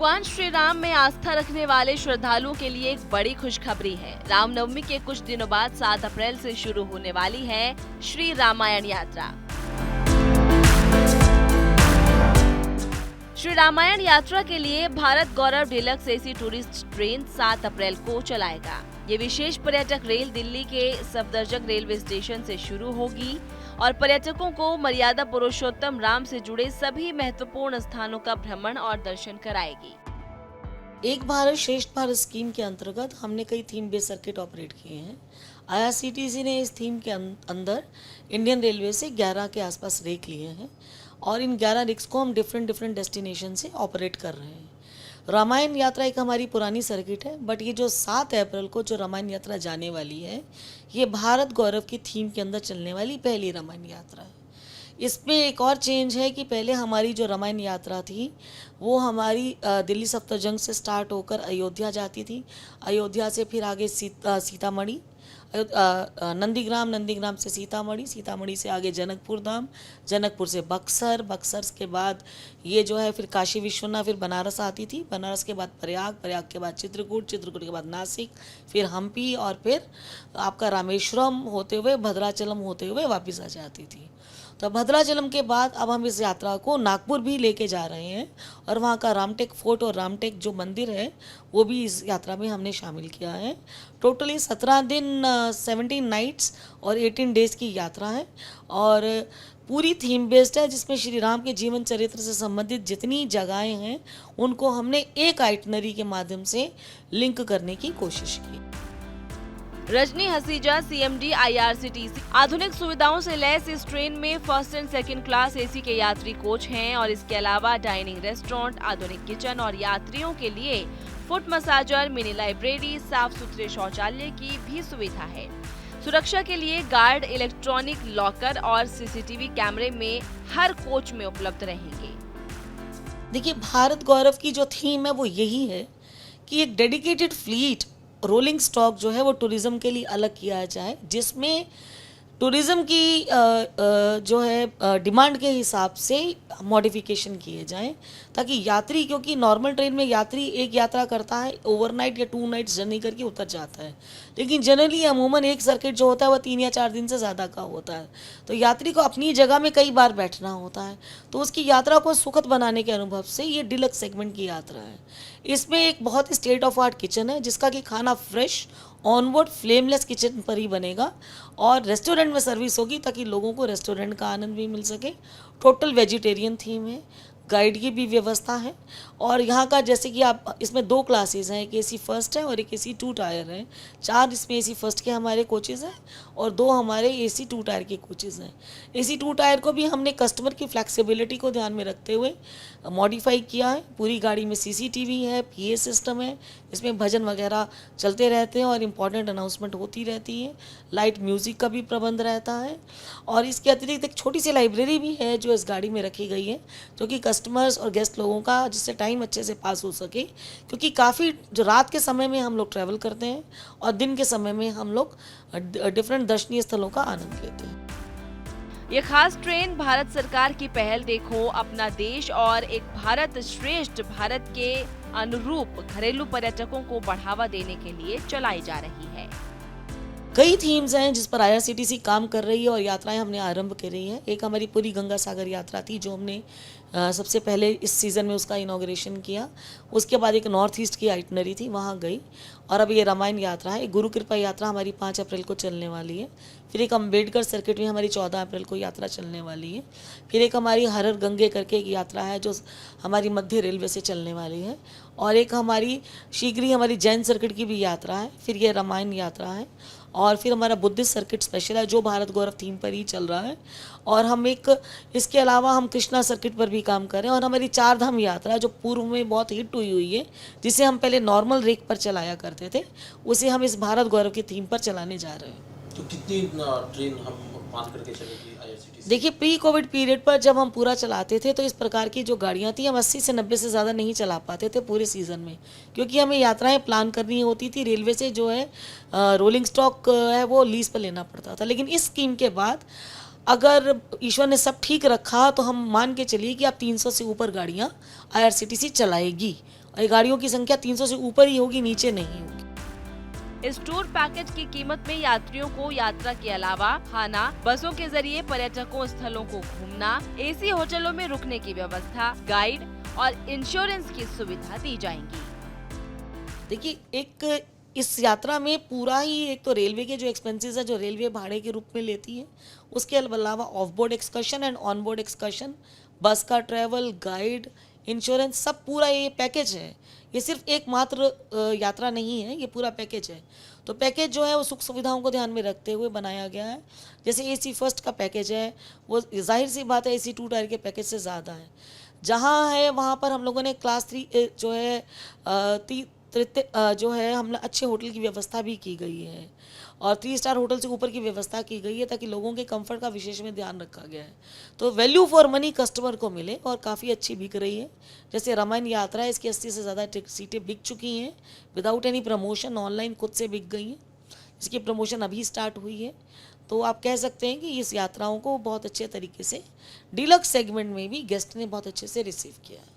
भगवान श्री राम में आस्था रखने वाले श्रद्धालुओं के लिए एक बड़ी खुशखबरी है। रामनवमी के कुछ दिनों बाद 7 अप्रैल से शुरू होने वाली है श्री रामायण यात्रा। श्री रामायण यात्रा के लिए भारत गौरव डीलक्स एसी टूरिस्ट ट्रेन 7 अप्रैल को चलाएगा। ये विशेष पर्यटक रेल दिल्ली के सफदरजंग रेलवे स्टेशन से शुरू होगी और पर्यटकों को मर्यादा पुरुषोत्तम राम से जुड़े सभी महत्वपूर्ण स्थानों का भ्रमण और दर्शन कराएगी। एक भारत श्रेष्ठ भारत स्कीम के अंतर्गत हमने कई थीम बेस्ड सर्किट ऑपरेट किए हैं। IRCTC ने इस थीम के अंदर इंडियन रेलवे से 11 के आसपास रेक लिए हैं और इन 11 रेक्स को हम डिफरेंट डेस्टिनेशन से ऑपरेट कर रहे हैं। रामायण यात्रा एक हमारी पुरानी सर्किट है, बट ये जो 7 अप्रैल को जो रामायण यात्रा जाने वाली है, ये भारत गौरव की थीम के अंदर चलने वाली पहली रामायण यात्रा है। इसमें एक और चेंज है कि पहले हमारी जो रामायण यात्रा थी वो हमारी दिल्ली सफदरजंग से स्टार्ट होकर अयोध्या जाती थी। अयोध्या से फिर आगे सीतामढ़ी, नंदीग्राम से सीतामढ़ी से आगे जनकपुर धाम, जनकपुर से बक्सर के बाद ये जो है फिर काशी विश्वनाथ, फिर बनारस आती थी, बनारस के बाद प्रयाग के बाद चित्रकूट के बाद नासिक, फिर हम्पी और फिर आपका रामेश्वरम होते हुए भद्राचलम होते हुए वापस आ जाती थी। तो भद्राचलम के बाद अब हम इस यात्रा को नागपुर भी लेके जा रहे हैं और वहाँ का रामटेक फोर्ट और रामटेक जो मंदिर है वो भी इस यात्रा में हमने शामिल किया है। टोटली 17 दिन 17 नाइट्स और 18 डेज़ की यात्रा है और पूरी थीम बेस्ड है, जिसमें श्री राम के जीवन चरित्र से संबंधित जितनी जगहें हैं उनको हमने एक आइटनरी के माध्यम से लिंक करने की कोशिश की। Rajni Haseja, CMD IRCTC। आधुनिक सुविधाओं से लैस इस ट्रेन में first and second class AC के यात्री कोच हैं और इसके अलावा डाइनिंग रेस्टोरेंट, आधुनिक किचन और यात्रियों के लिए फुट मसाजर, मिनी लाइब्रेरी, साफ सुथरे शौचालय की भी सुविधा है। सुरक्षा के लिए गार्ड, इलेक्ट्रॉनिक लॉकर और CCTV कैमरे में हर कोच में उपलब्ध रहेंगे। देखिए, भारत गौरव की जो थीम है वो यही है कि एक डेडिकेटेड फ्लीट रोलिंग स्टॉक जो है वो टूरिज्म के लिए अलग किया जाए, जिसमें टूरिज्म की जो है डिमांड के हिसाब से मॉडिफिकेशन किए जाएं, ताकि यात्री, क्योंकि नॉर्मल ट्रेन में यात्री एक यात्रा करता है, ओवरनाइट या 2 नाइट्स जर्नी करके उतर जाता है, लेकिन जनरली अमूमन एक सर्किट जो होता है वह 3 या 4 दिन से ज़्यादा का होता है। तो यात्री को अपनी जगह में कई बार बैठना होता है, तो उसकी यात्रा को सुखद बनाने के अनुभव से ये डिलक्स सेगमेंट की यात्रा है। इसमें एक बहुत ही स्टेट ऑफ आर्ट किचन है, जिसका कि खाना फ्रेश ऑनबोर्ड फ्लेमलेस किचन पर ही बनेगा और रेस्टोरेंट में सर्विस होगी ताकि लोगों को रेस्टोरेंट का आनंद भी मिल सके। टोटल वेजिटेरियन थीम है, गाइड की भी व्यवस्था है और यहाँ का जैसे कि आप इसमें 2 क्लासेस हैं, एक AC फर्स्ट है और एक AC 2 टायर है। 4 इसमें AC फर्स्ट के हमारे कोचेज़ हैं और 2 हमारे AC 2 टायर के कोचेज़ हैं। AC 2 टायर को भी हमने कस्टमर की फ्लैक्सिबिलिटी को ध्यान में रखते हुए मॉडिफाई किया है। पूरी गाड़ी में CCTV है, PA सिस्टम है, इसमें भजन वगैरह चलते रहते हैं और इम्पॉर्टेंट अनाउंसमेंट होती रहती है। लाइट म्यूज़िक का भी प्रबंध रहता है और इसके अतिरिक्त एक छोटी सी लाइब्रेरी भी है जो इस गाड़ी में रखी गई है, जो कि कस्टमर्स और गेस्ट लोगों का जिससे टाइम अच्छे से पास हो सके, क्योंकि काफ़ी जो रात के समय में हम लोग ट्रैवल करते हैं और दिन के समय में हम लोग डिफरेंट दर्शनीय स्थलों का आनंद लेते हैं। ये खास ट्रेन भारत सरकार की पहल देखो अपना देश और एक भारत श्रेष्ठ भारत के अनुरूप घरेलू पर्यटकों को बढ़ावा देने के लिए चलाई जा रही है। कई थीम्स हैं जिस पर IRCTC काम कर रही है और यात्राएं हमने आरंभ करी हैं। एक हमारी पूरी गंगा सागर यात्रा थी जो हमने सबसे पहले इस सीज़न में उसका इनॉग्रेशन किया। उसके बाद एक नॉर्थ ईस्ट की आइटनरी थी, वहाँ गई और अब ये रामायण यात्रा है। गुरु कृपा यात्रा हमारी 5 अप्रैल को चलने वाली है। फिर एक अम्बेडकर सर्किट में हमारी 14 अप्रैल को यात्रा चलने वाली है। फिर एक हमारी हर हर गंगे करके एक यात्रा है जो हमारी मध्य रेलवे से चलने वाली है और एक हमारी शीघ्र ही हमारी जैन सर्किट की भी यात्रा है। फिर ये रामायण यात्रा है और फिर हमारा बुद्धिस्ट सर्किट स्पेशल है जो भारत गौरव थीम पर ही चल रहा है और हम एक इसके अलावा हम कृष्णा सर्किट पर भी काम कर रहे हैं और हमारी 4 धाम यात्रा जो पूर्व में बहुत हिट हुई है, जिसे हम पहले नॉर्मल रेक पर चलाया करते थे, उसे हम इस भारत गौरव की थीम पर चलाने जा रहे हैं। तो कितनी ट्रेन हम मान करके चलेगी IRCTC? देखिए, प्री कोविड पीरियड पर जब हम पूरा चलाते थे तो इस प्रकार की जो गाड़ियाँ थी हम 80 से 90 से ज़्यादा नहीं चला पाते थे पूरे सीज़न में, क्योंकि हमें यात्राएं प्लान करनी होती थी। रेलवे से जो है रोलिंग स्टॉक है वो लीज पर लेना पड़ता था। लेकिन इस स्कीम के बाद अगर ईश्वर ने सब ठीक रखा तो हम मान के चलिए कि आप 300 से ऊपर गाड़ियाँ IRCTC चलाएगी ये गाड़ियों की संख्या 300 से ऊपर ही होगी, नीचे नहीं होगी। इस टूर पैकेज की कीमत में यात्रियों को यात्रा के अलावा खाना, बसों के जरिए पर्यटकों स्थलों को घूमना, एसी होटलों में रुकने की व्यवस्था, गाइड और इंश्योरेंस की सुविधा दी जाएंगी। देखिए, एक इस यात्रा में पूरा ही एक तो रेलवे के जो एक्सपेंसेस है जो रेलवे भाड़े के रूप में लेती है, उसके अलावा of board excursion and on board excursion, बस का ट्रैवल, गाइड, इंश्योरेंस, सब पूरा ये पैकेज है। ये सिर्फ एकमात्र यात्रा नहीं है, ये पूरा पैकेज है। तो पैकेज जो है वो सुख सुविधाओं को ध्यान में रखते हुए बनाया गया है। जैसे एसी फर्स्ट का पैकेज है, वो जाहिर सी बात है एसी 2 टायर के पैकेज से ज़्यादा है। जहाँ है वहाँ पर हम लोगों ने क्लास 3 जो है जो है हमने अच्छे होटल की व्यवस्था भी की गई है और 3 स्टार होटल से ऊपर की व्यवस्था की गई है, ताकि लोगों के कंफर्ट का विशेष में ध्यान रखा गया है। तो वैल्यू फॉर मनी कस्टमर को मिले और काफ़ी अच्छी बिक रही है। जैसे रामायण यात्रा है, इसकी 80 से ज़्यादा सीटें बिक चुकी हैं विदाउट एनी प्रमोशन, ऑनलाइन खुद से बिक गई हैं। इसकी प्रमोशन अभी स्टार्ट हुई है। तो आप कह सकते हैं कि इस यात्राओं को बहुत अच्छे तरीके से डीलक्स सेगमेंट में भी गेस्ट ने बहुत अच्छे से रिसीव किया है।